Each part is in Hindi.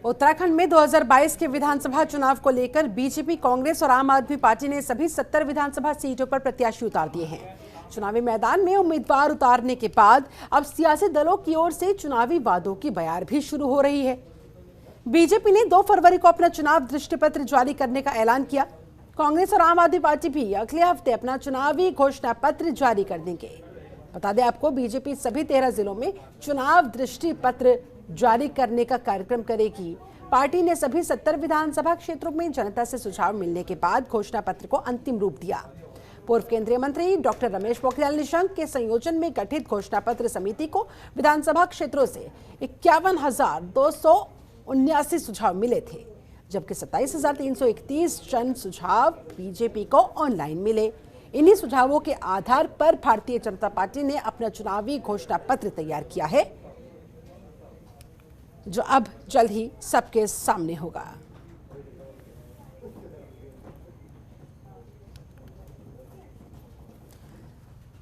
उत्तराखंड में 2022 के विधानसभा चुनाव को लेकर बीजेपी, कांग्रेस और आम आदमी पार्टी ने सभी 70 विधानसभा सीटों पर प्रत्याशी उतार दिए हैं। चुनावी मैदान में उम्मीदवार उतारने के बाद अब सियासी दलों की ओर से चुनावी वादों की बयार भी शुरू हो रही है। बीजेपी ने 2 फरवरी को अपना चुनाव दृष्टि पत्र जारी करने का ऐलान किया। कांग्रेस और आम आदमी पार्टी भी अगले हफ्ते अपना चुनावी घोषणा पत्र जारी कर देंगे। बता दें आपको, बीजेपी सभी 13 जिलों में चुनाव दृष्टि पत्र जारी करने का कार्यक्रम करेगी। पार्टी ने सभी 70 विधानसभा क्षेत्रों में जनता से सुझाव मिलने के बाद घोषणा पत्र को अंतिम रूप दिया। पूर्व केंद्रीय मंत्री डॉक्टर रमेश पोखरियाल निशंक के संयोजन में गठित घोषणा पत्र समिति को विधानसभा क्षेत्रों से 51,279 सुझाव मिले थे, जबकि 27,331 जन सुझाव बीजेपी को ऑनलाइन मिले। इन्हीं सुझावों के आधार पर भारतीय जनता पार्टी ने अपना चुनावी घोषणा पत्र तैयार किया है, जो अब जल्द ही सबके सामने होगा।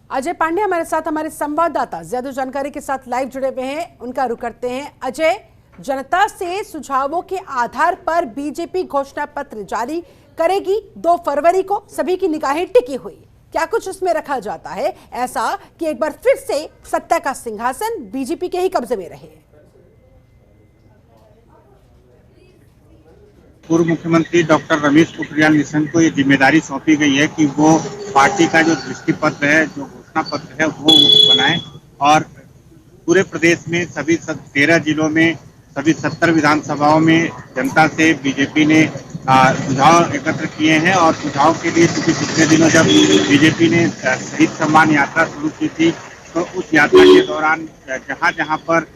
अजय पांडे हमारे साथ, हमारे संवाददाता ज्यादा जानकारी के साथ लाइव जुड़े हुए हैं, उनका रुख करते हैं। अजय, जनता से सुझावों के आधार पर बीजेपी घोषणा पत्र जारी करेगी 2 फरवरी को, सभी की निगाहें टिकी हुई। क्या कुछ उसमें रखा जाता है ऐसा कि एक बार फिर से सत्ता का सिंहासन बीजेपी के ही कब्जे में रहे? पूर्व मुख्यमंत्री डॉक्टर रमेश पोखरियाल निशंक को ये जिम्मेदारी सौंपी गई है कि वो पार्टी का जो दृष्टि पत्र है, जो घोषणा पत्र है, वो बनाएं और पूरे प्रदेश में सभी 13 जिलों में सभी 70 विधानसभाओं में जनता से बीजेपी ने सुझाव एकत्र किए हैं। और सुझाव के लिए क्योंकि पिछले दिनों जब बीजेपी ने शहीद सम्मान यात्रा शुरू की थी, तो उस यात्रा के दौरान जहाँ जहाँ पर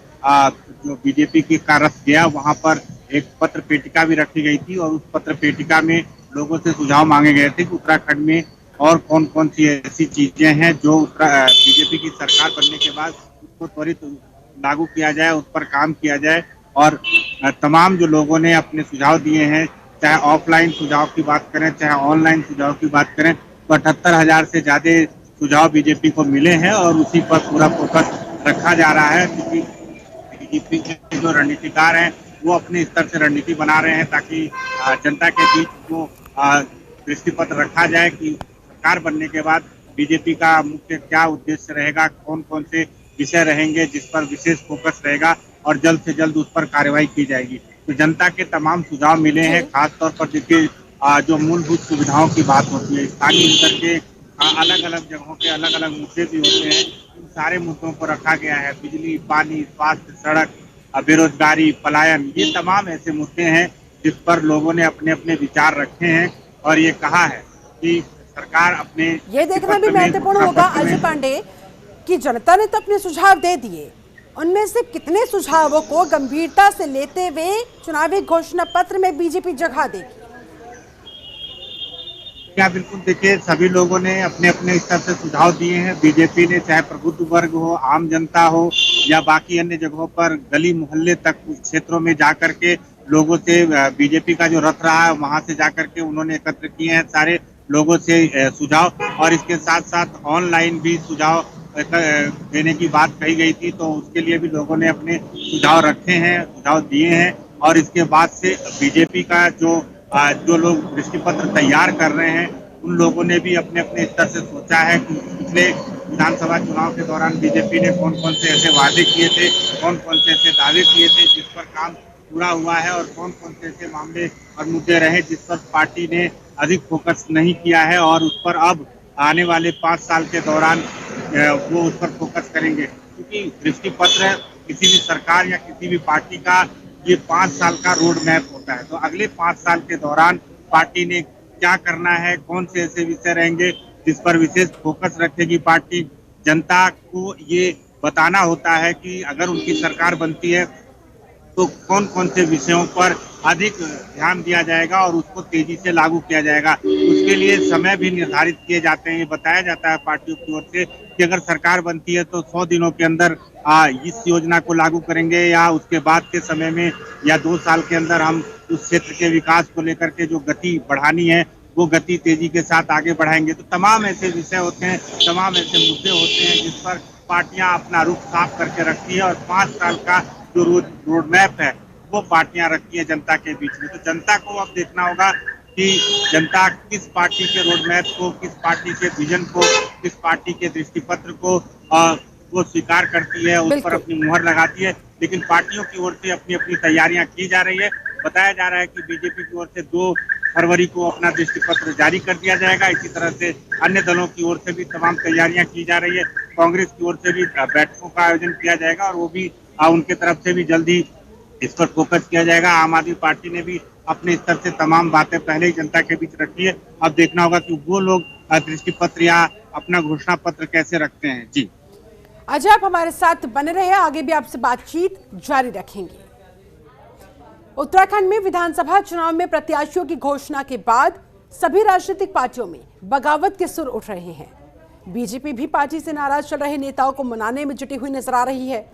जो बीजेपी की का रथ गया, वहाँ पर एक पत्र पेटिका भी रखी गई थी और उस पत्र पेटिका में लोगों से सुझाव मांगे गए थे कि उत्तराखंड में और कौन कौन सी ऐसी चीजें हैं जो बीजेपी की सरकार बनने के बाद उसको त्वरित लागू किया जाए, उस पर काम किया जाए। और तमाम जो लोगों ने अपने सुझाव दिए हैं, चाहे ऑफलाइन सुझाव की बात करें, चाहे ऑनलाइन सुझाव की बात करें, तो 78,000 से ज्यादा सुझाव बीजेपी को मिले हैं और उसी पर पूरा फोकस रखा जा रहा है। क्योंकि बीजेपी के जो रणनीतिकार हैं वो अपने स्तर से रणनीति बना रहे हैं ताकि जनता के बीच वो दृष्टि पत्र रखा जाए कि सरकार बनने के बाद बीजेपी का मुख्य क्या उद्देश्य रहेगा, कौन कौन से विषय रहेंगे जिस पर विशेष फोकस रहेगा और जल्द से जल्द उस पर कार्रवाई की जाएगी। तो जनता के तमाम सुझाव मिले हैं। खासतौर पर देखिए, जो मूलभूत सुविधाओं की बात होती है, स्थानीय स्तर के अलग अलग जगहों के अलग अलग मुद्दे भी होते हैं, इन सारे मुद्दों को रखा गया है। बिजली, पानी, स्वास्थ्य, सड़क, बेरोजगारी, पलायन, ये तमाम ऐसे मुद्दे हैं जिस पर लोगों ने अपने अपने विचार रखे हैं और ये कहा है कि सरकार अपने ये देखना भी महत्वपूर्ण होगा अजय पांडे कि जनता ने तो अपने सुझाव दे दिए, उनमें से कितने सुझावों को गंभीरता से लेते हुए चुनावी घोषणा पत्र में बीजेपी जगह देगी। क्या बिल्कुल, देखिए सभी लोगों ने अपने अपने स्तर से सुझाव दिए हैं। बीजेपी ने, चाहे प्रबुद्ध वर्ग हो, आम जनता हो या बाकी अन्य जगहों पर गली मोहल्ले तक क्षेत्रों में जाकर के लोगों से बीजेपी का जो रथ रहा है वहां से जाकर के उन्होंने एकत्र किए हैं सारे लोगों से सुझाव। और इसके साथ साथ ऑनलाइन भी सुझाव देने की बात कही गई थी, तो उसके लिए भी लोगों ने अपने सुझाव रखे हैं, सुझाव दिए हैं। और इसके बाद से बीजेपी का जो लोग दृष्टि पत्र तैयार कर रहे हैं, उन लोगों ने भी अपने अपने स्तर से सोचा है कि पिछले विधानसभा चुनाव के दौरान बीजेपी ने कौन कौन से ऐसे वादे किए थे, कौन कौन से ऐसे दावे किए थे जिस पर काम पूरा हुआ है और कौन कौन से ऐसे मामले और मुद्दे रहे जिस पर पार्टी ने अधिक फोकस नहीं किया है और उस पर अब आने वाले 5 साल के दौरान वो उस पर फोकस करेंगे। क्योंकि दृष्टि पत्र किसी भी सरकार या किसी भी पार्टी का ये 5 साल का रोड मैप होता है। तो अगले 5 साल के दौरान पार्टी ने क्या करना है, कौन से ऐसे विषय रहेंगे जिस पर विशेष फोकस रखेगी पार्टी। जनता को ये बताना होता है कि अगर उनकी सरकार बनती है तो कौन कौन से विषयों पर अधिक ध्यान दिया जाएगा और उसको तेजी से लागू किया जाएगा। उसके लिए समय भी निर्धारित किए जाते हैं। ये बताया जाता है पार्टियों की ओर से कि अगर सरकार बनती है तो 100 दिनों के अंदर इस योजना को लागू करेंगे या उसके बाद के समय में या 2 साल के अंदर हम उस क्षेत्र के विकास को लेकर के जो गति बढ़ानी है वो गति तेजी के साथ आगे बढ़ाएंगे। तो तमाम ऐसे विषय होते हैं, तमाम ऐसे मुद्दे होते हैं जिस पर पार्टियां अपना रुख साफ करके रखती है और 5 साल का जो रोड मैप है वो पार्टियां रखती हैं जनता के बीच में। तो जनता को अब देखना होगा कि जनता किस पार्टी के रोड मैप को, किस पार्टी के विजन को, किस पार्टी के दृष्टिपत्र को वो स्वीकार करती है, उस पर अपनी मुहर लगाती है। लेकिन पार्टियों की ओर से अपनी अपनी तैयारियां की जा रही है। बताया जा रहा है कि बीजेपी की ओर से 2 फरवरी को अपना दृष्टिपत्र जारी कर दिया जाएगा। इसी तरह से अन्य दलों की ओर से भी तमाम तैयारियां की जा रही है। कांग्रेस की ओर से भी बैठकों का आयोजन किया जाएगा और वो भी उनके तरफ से भी जल्दी इस पर फोकस किया जाएगा। आम आदमी पार्टी ने भी अपने स्तर से तमाम बातें पहले ही जनता के बीच रखी है। अब देखना होगा कि वो लोग दृष्टिपत्र या अपना घोषणा पत्र कैसे रखते हैं। जी अजय, आप हमारे साथ बने रहे, आगे भी आपसे बातचीत जारी रखेंगे। उत्तराखंड में विधानसभा चुनाव में प्रत्याशियों की घोषणा के बाद सभी राजनीतिक पार्टियों में बगावत के सुर उठ रहे हैं। बीजेपी भी पार्टी से नाराज चल रहे नेताओं को मनाने में जुटी हुई नजर आ रही है।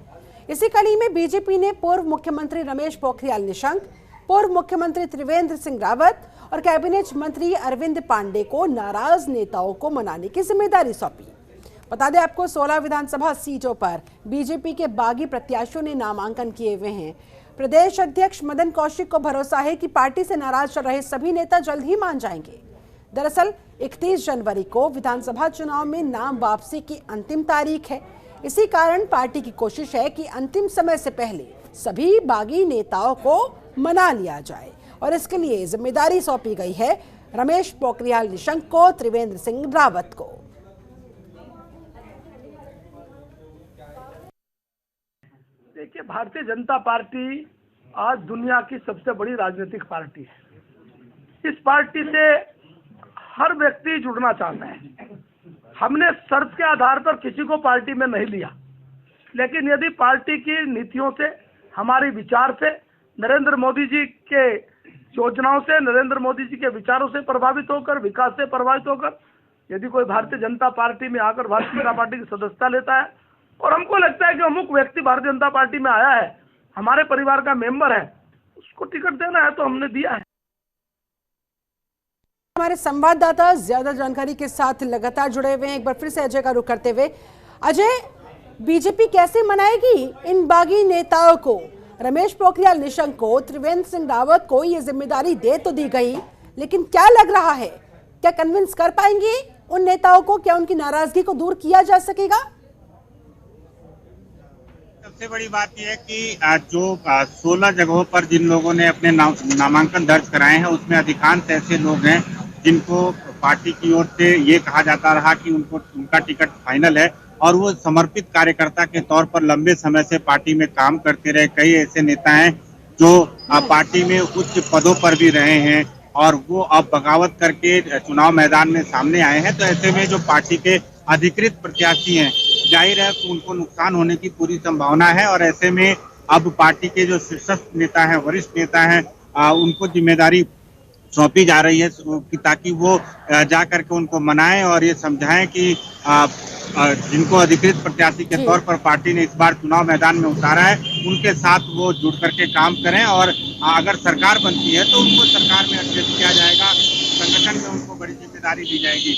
इसी कड़ी में बीजेपी ने पूर्व मुख्यमंत्री रमेश पोखरियाल निशंक, पूर्व मुख्यमंत्री त्रिवेंद्र सिंह रावत और कैबिनेट मंत्री अरविंद पांडे को नाराज नेताओं को मनाने की जिम्मेदारी सौंपी। बता दें आपको, 16 विधानसभा सीटों पर बीजेपी के बागी प्रत्याशियों ने नामांकन किए हुए हैं। प्रदेश अध्यक्ष मदन कौशिक को भरोसा है कि पार्टी से नाराज चल रहे सभी नेता जल्द ही मान जाएंगे। दरअसल 31 जनवरी को विधानसभा चुनाव में नाम वापसी की अंतिम तारीख है। इसी कारण पार्टी की कोशिश है कि अंतिम समय से पहले सभी बागी नेताओं को मना लिया जाए और इसके लिए जिम्मेदारी सौंपी गई है रमेश पोखरियाल निशंक को, त्रिवेंद्र सिंह रावत को। देखिए, भारतीय जनता पार्टी आज दुनिया की सबसे बड़ी राजनीतिक पार्टी है। इस पार्टी से हर व्यक्ति जुड़ना चाहता है। हमने शर्त के आधार पर किसी को पार्टी में नहीं लिया, लेकिन यदि पार्टी की नीतियों से, हमारे विचार से, नरेंद्र मोदी जी के योजनाओं से, नरेंद्र मोदी जी के विचारों से प्रभावित होकर, विकास से प्रभावित होकर यदि कोई भारतीय जनता पार्टी में आकर भारतीय जनता पार्टी की सदस्यता लेता है और हमको लगता है कि अमुक व्यक्ति भारतीय जनता पार्टी में आया है, हमारे परिवार का मेंबर है, उसको टिकट देना है तो हमने दिया है। हमारे संवाददाता ज्यादा जानकारी के साथ लगातार जुड़े हुए हैं। एक बार फिर से अजय का रुख करते हुए, अजय, बीजेपी कैसे मनाएगी इन बागी नेताओं को? रमेश पोखरियाल निशंक को, त्रिवेंद्र सिंह रावत को ये जिम्मेदारी दे तो दी गई, लेकिन क्या लग रहा है, क्या कन्विंस कर पाएंगे उन नेताओं को? क्या उनकी नाराजगी को दूर किया जा सकेगा? सबसे बड़ी बात यह है कि जो 16 जगहों पर जिन लोगों ने अपने नामांकन दर्ज कराए हैं, उसमें अधिकांश ऐसे लोग हैं जिनको पार्टी की ओर से ये कहा जाता रहा कि उनका टिकट फाइनल है और वो समर्पित कार्यकर्ता के तौर पर लंबे समय से पार्टी में काम करते रहे। कई ऐसे नेता हैं जो पार्टी में उच्च पदों पर भी रहे हैं और वो अब बगावत करके चुनाव मैदान में सामने आए हैं। तो ऐसे में जो पार्टी के अधिकृत प्रत्याशी हैं, जाहिर है कि उनको नुकसान होने की पूरी संभावना है और ऐसे में अब पार्टी के जो शीर्षस्थ नेता हैं, वरिष्ठ नेता हैं, उनको जिम्मेदारी सौंपी जा रही है कि ताकि वो जा करके उनको मनाएं और ये समझाएं कि जिनको अधिकृत प्रत्याशी के तौर पर पार्टी ने इस बार चुनाव मैदान में उतारा है, उनके साथ वो जुड़ करके काम करें और अगर सरकार बनती है तो उनको सरकार में एडजस्ट किया जाएगा, संगठन में उनको बड़ी जिम्मेदारी दी जाएगी।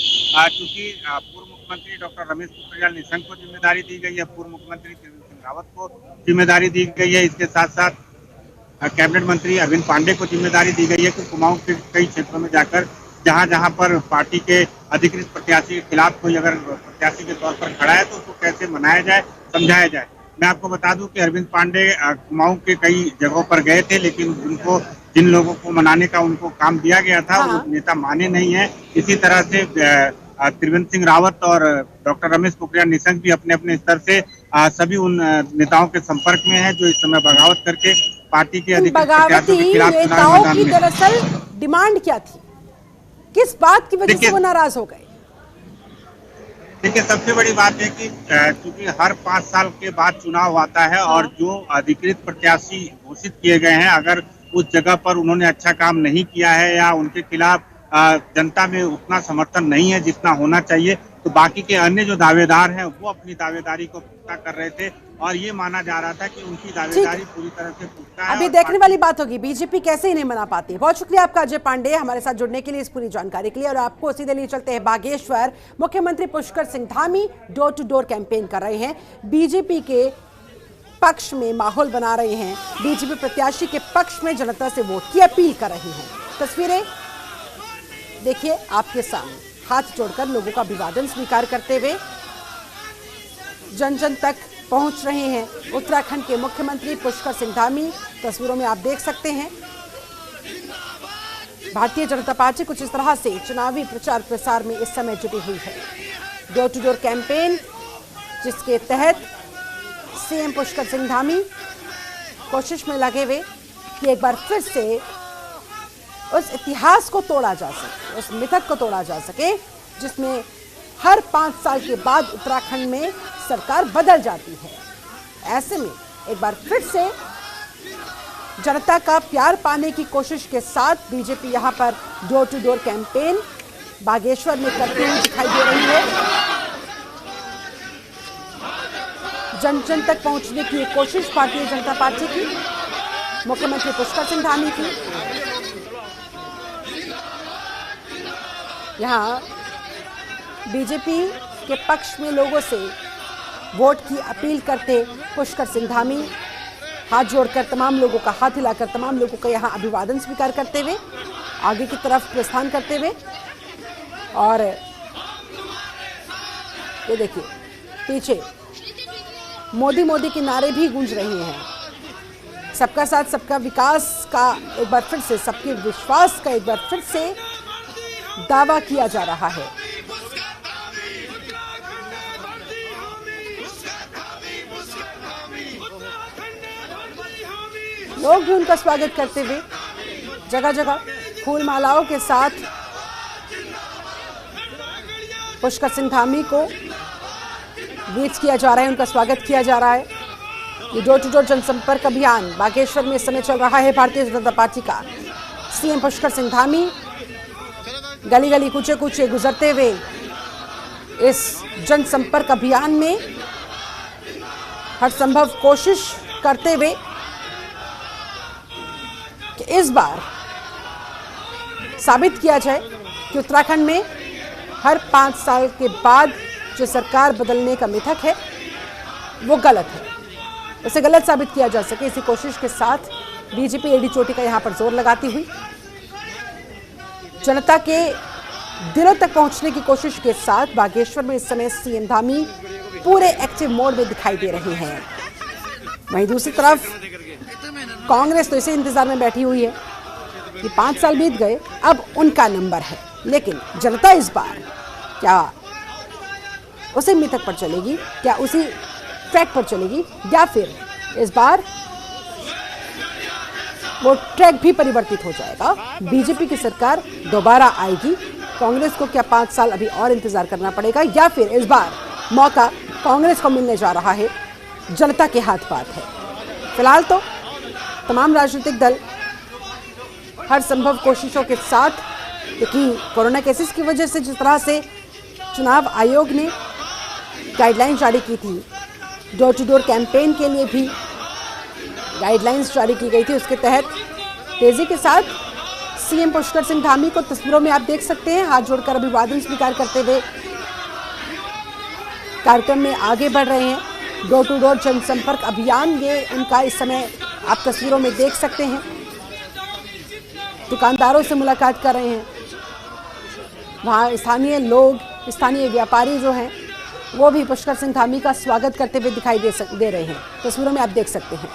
क्योंकि पूर्व मुख्यमंत्री डॉक्टर रमेश पोखरियाल निशंक को जिम्मेदारी दी गई है, पूर्व मुख्यमंत्री त्रिवेंद्र सिंह रावत को जिम्मेदारी दी गई है, इसके साथ साथ कैबिनेट मंत्री अरविंद पांडे को जिम्मेदारी दी गई है कि कुमाऊं के कई क्षेत्रों में जाकर जहां पर पार्टी के अधिकृत प्रत्याशी के खिलाफ कोई अगर प्रत्याशी के तौर पर खड़ा है तो उसको कैसे मनाया जाए, समझाया जाए। मैं आपको बता दूं कि अरविंद पांडे कुमाऊं के कई जगहों पर गए थे, लेकिन जिन लोगों को मनाने का उनको काम दिया गया था वो नेता माने नहीं है। इसी तरह से त्रिवेंद्र सिंह रावत और डॉक्टर रमेश पोखरियाल निशंक भी अपने अपने स्तर से सभी उन नेताओं के संपर्क में हैं जो इस समय बगावत करके पार्टी के अधिकृत प्रत्याशियों के खिलाफ चुनाव मैदान में। दरअसल डिमांड क्या थी, किस बात की वजह से वो नाराज हो गए? देखिए, सबसे बड़ी बात है कि क्योंकि हर 5 साल के बाद चुनाव आता है और जो अधिकृत प्रत्याशी घोषित किए गए हैं, अगर उस जगह पर उन्होंने अच्छा काम नहीं किया है या उनके खिलाफ जनता में उतना समर्थन नहीं है जितना होना चाहिए, तो बाकी के अन्य जो दावेदार हैं वो अपनी दावेदारी को पुख्ता कर रहे थे और ये माना जा रहा था कि उनकी दावेदारी पूरी तरह से पुख्ता है। अभी देखने वाली बात होगी बीजेपी कैसे इन्हें मना पाती है। बहुत शुक्रिया आपका अजय पांडे हमारे साथ जुड़ने के लिए, इस पूरी जानकारी के लिए। और आपको सीधे लिए चलते हैं बागेश्वर। मुख्यमंत्री Pushkar Singh Dhami door to door campaign कर रहे हैं। बीजेपी के पक्ष में माहौल बना रहे हैं, बीजेपी प्रत्याशी के पक्ष में जनता से वोट की अपील कर रहे हैं। तस्वीरें देखिए आपके सामने, हाथ जोड़कर लोगों का अभिवादन स्वीकार करते हुए जन जन तक पहुंच रहे हैं उत्तराखंड के मुख्यमंत्री पुष्कर सिंह धामी। तस्वीरों में आप देख सकते हैं भारतीय जनता पार्टी कुछ इस तरह से चुनावी प्रचार प्रसार में इस समय जुटी हुई है। डोर टू डोर कैंपेन जिसके तहत सीएम पुष्कर सिंह धामी कोशिश में लगे हुए कि एक बार फिर से उस इतिहास को तोड़ा जा सके, उस मिथक को तोड़ा जा सके जिसमें हर 5 साल के बाद उत्तराखंड में सरकार बदल जाती है। ऐसे में एक बार फिर से जनता का प्यार पाने की कोशिश के साथ बीजेपी यहां पर door to door campaign Bageshwar में करती हुई दिखाई दे रही है। जन जन तक पहुंचने की एक कोशिश भारतीय जनता पार्टी की, मुख्यमंत्री पुष्कर सिंह धामी की। यहां बीजेपी के पक्ष में लोगों से वोट की अपील करते पुष्कर सिंह धामी हाथ जोड़कर तमाम लोगों का हाथ हिलाकर तमाम लोगों का यहां अभिवादन स्वीकार करते हुए आगे की तरफ प्रस्थान करते हुए, और ये देखिए पीछे मोदी मोदी के नारे भी गूंज रहे हैं। सबका साथ सबका विकास का एक बार फिर से, सबके विश्वास का एक बार फिर से दावा किया जा रहा है। लोग भी उनका स्वागत करते हुए जगह जगह फूल मालाओं के साथ पुष्कर सिंह धामी को ग्रीट किया जा रहा है, उनका स्वागत किया जा रहा है। ये डोर टू डोर जनसंपर्क अभियान बागेश्वर में इस समय चल रहा है भारतीय जनता पार्टी का। सीएम पुष्कर सिंह धामी गली गली कूचे कूचे गुजरते हुए इस जनसंपर्क अभियान में हर संभव कोशिश करते हुए कि इस बार साबित किया जाए कि उत्तराखंड में हर 5 साल के बाद जो सरकार बदलने का मिथक है वो गलत है, उसे गलत साबित किया जा सके, इसी कोशिश के साथ बीजेपी एडी चोटी का यहां पर जोर लगाती हुई जनता के दिलों तक पहुंचने की कोशिश के साथ बागेश्वर में इस समय सीएम धामी पूरे एक्टिव मोड में दिखाई दे रहे हैं। वहीं दूसरी तरफ कांग्रेस तो इसी इंतजार में बैठी हुई है कि 5 साल बीत गए, अब उनका नंबर है। लेकिन जनता इस बार क्या उसी मिथक पर चलेगी, क्या उसी ट्रैक पर चलेगी, या फिर इस बार वो ट्रैक भी परिवर्तित हो जाएगा, बीजेपी की सरकार दोबारा आएगी, कांग्रेस को क्या 5 साल अभी और इंतजार करना पड़ेगा, या फिर इस बार मौका कांग्रेस को मिलने जा रहा है, जनता के हाथ बात है। फिलहाल तो तमाम राजनीतिक दल हर संभव कोशिशों के साथ, क्योंकि कोरोना केसेस की वजह से जिस तरह से चुनाव आयोग ने गाइडलाइंस जारी की थी, डोर टू डोर कैंपेन के लिए भी गाइडलाइंस जारी की गई थी, उसके तहत तेजी के साथ सीएम पुष्कर सिंह धामी को तस्वीरों में आप देख सकते हैं हाथ जोड़कर अभिवादन स्वीकार करते हुए कार्यक्रम में आगे बढ़ रहे हैं। डोर टू डोर जनसंपर्क अभियान ये उनका इस समय आप तस्वीरों में देख सकते हैं। दुकानदारों से मुलाकात कर रहे हैं, वहाँ स्थानीय लोग, स्थानीय व्यापारी जो हैं वो भी पुष्कर सिंह धामी का स्वागत करते हुए दिखाई दे रहे हैं। तस्वीरों में आप देख सकते हैं।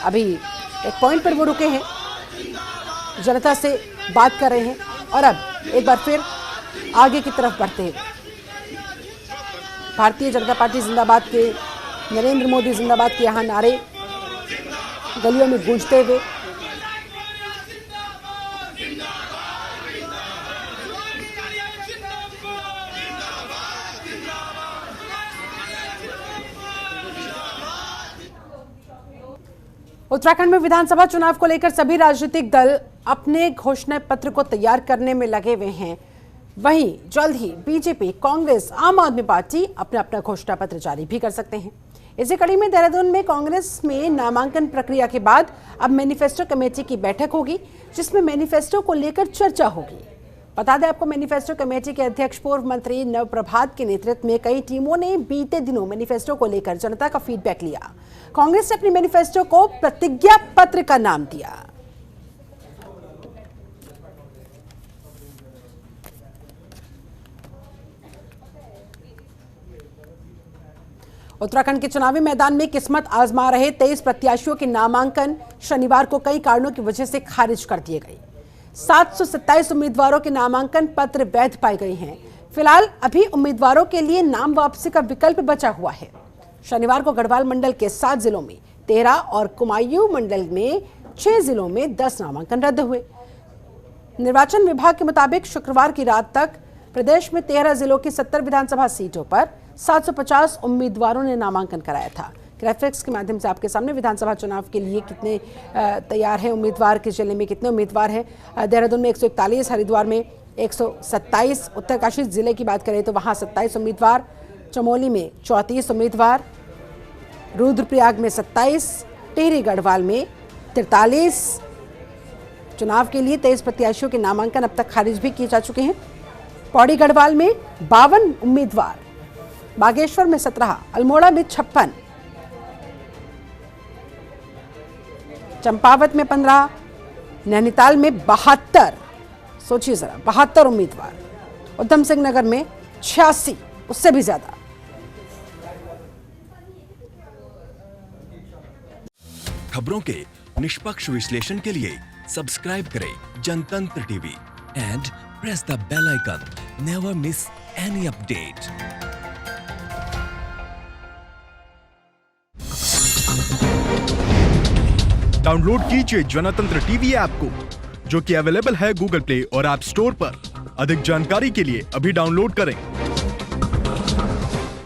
अभी एक पॉइंट पर वो रुके हैं, जनता से बात कर रहे हैं, और अब एक बार फिर आगे की तरफ बढ़ते हैं। भारतीय जनता पार्टी जिंदाबाद के, नरेंद्र मोदी जिंदाबाद के यहाँ नारे गलियों में गूंजते हुए उत्तराखंड में विधानसभा चुनाव को लेकर सभी राजनीतिक दल अपने घोषणा पत्र को तैयार करने में लगे हुए हैं। वहीं जल्द ही बीजेपी, कांग्रेस, आम आदमी पार्टी अपना अपना घोषणा पत्र जारी भी कर सकते हैं। इसी कड़ी में देहरादून में कांग्रेस में नामांकन प्रक्रिया के बाद अब मैनिफेस्टो कमेटी की बैठक होगी, जिसमें मैनिफेस्टो को लेकर चर्चा होगी। बता दें आपको, मैनिफेस्टो कमेटी के अध्यक्ष पूर्व मंत्री नवप्रभात के नेतृत्व में कई टीमों ने बीते दिनों मैनिफेस्टो को लेकर जनता का फीडबैक लिया। कांग्रेस ने अपनी मैनिफेस्टो को प्रतिज्ञा पत्र का नाम दिया। उत्तराखंड के चुनावी मैदान में किस्मत आजमा रहे 23 प्रत्याशियों के नामांकन शनिवार को कई कारणों की वजह से खारिज कर दिए गए। 727 उम्मीदवारों के नामांकन पत्र वैध पाए गए हैं। फिलहाल अभी उम्मीदवारों के लिए नाम वापसी का विकल्प बचा हुआ है। शनिवार को गढ़वाल मंडल के 7 जिलों में 13 और कुमायूं मंडल में 6 जिलों में 10 नामांकन रद्द हुए। निर्वाचन विभाग के मुताबिक शुक्रवार की रात तक प्रदेश में 13 जिलों की 70 विधानसभा सीटों पर 750 उम्मीदवारों ने नामांकन कराया था। ग्राफिक्स के माध्यम से आपके सामने विधानसभा चुनाव के लिए कितने तैयार हैं उम्मीदवार, किस जिले में कितने उम्मीदवार हैं। देहरादून में 141, हरिद्वार में 127, उत्तरकाशी जिले की बात करें तो वहां 27 उम्मीदवार, चमोली में 34 उम्मीदवार, रुद्रप्रयाग में 27, टिहरी गढ़वाल में 43। चुनाव के लिए 23 प्रत्याशियों के नामांकन अब तक खारिज भी किए जा चुके हैं। पौड़ी गढ़वाल में 52 उम्मीदवार, बागेश्वर में 17, अल्मोड़ा में 56, चंपावत में 15, नैनीताल में 72, सोचिए जरा 72 उम्मीदवार, उधम सिंह नगर में 86, उससे भी ज्यादा। खबरों के निष्पक्ष विश्लेषण के लिए सब्सक्राइब करें Jantantra TV and press the bell icon. Never miss any update. Download कीजिए जनतंत्र टीवी ऐप को, जो कि अवेलेबल है गूगल प्ले और ऐप स्टोर पर। अधिक जानकारी के लिए अभी डाउनलोड करें।